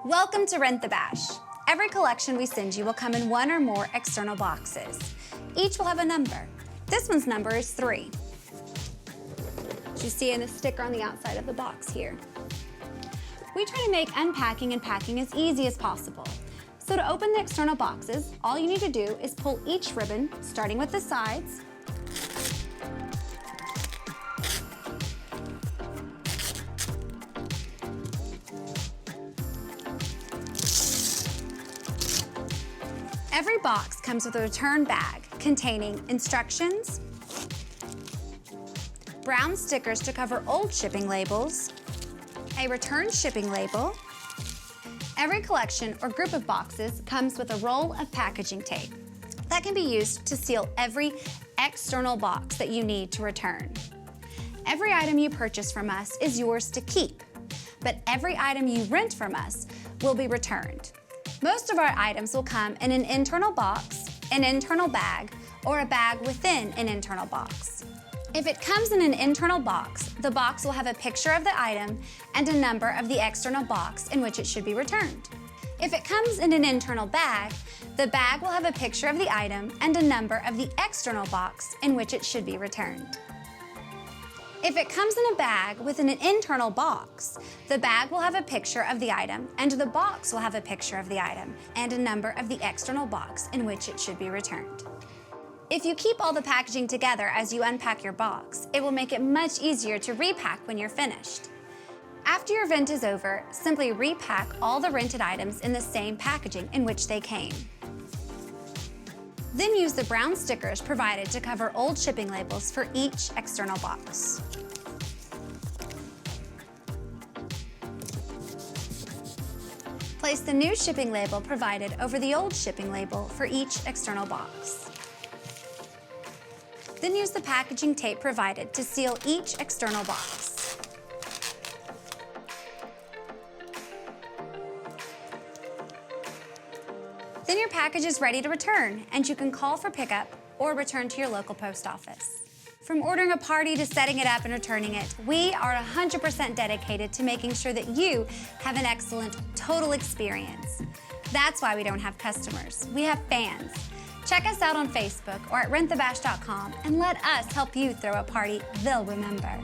Welcome to Rent the Bash. Every collection we send you will come in one or more external boxes. Each will have a number. This one's number is 3. As you see in the sticker on the outside of the box here. We try to make unpacking and packing as easy as possible. So to open the external boxes, all you need to do is pull each ribbon, starting with the sides, Every box comes with a return bag containing instructions, brown stickers to cover old shipping labels, a return shipping label. Every collection or group of boxes comes with a roll of packaging tape that can be used to seal every external box that you need to return. Every item you purchase from us is yours to keep, but every item you rent from us will be returned. Most of our items will come in an internal box, an internal bag, or a bag within an internal box. If it comes in an internal box, the box will have a picture of the item and a number of the external box in which it should be returned. If it comes in an internal bag, the bag will have a picture of the item and a number of the external box in which it should be returned. If it comes in a bag with an internal box, the bag will have a picture of the item and the box will have a picture of the item and a number of the external box in which it should be returned. If you keep all the packaging together as you unpack your box, it will make it much easier to repack when you're finished. After your rent is over, simply repack all the rented items in the same packaging in which they came. Then use the brown stickers provided to cover old shipping labels for each external box. Place the new shipping label provided over the old shipping label for each external box. Then use the packaging tape provided to seal each external box. Then your package is ready to return, and you can call for pickup or return to your local post office. From ordering a party to setting it up and returning it, we are 100% dedicated to making sure that you have an excellent total experience. That's why we don't have customers. We have fans. Check us out on Facebook or at rentthebash.com and let us help you throw a party they'll remember.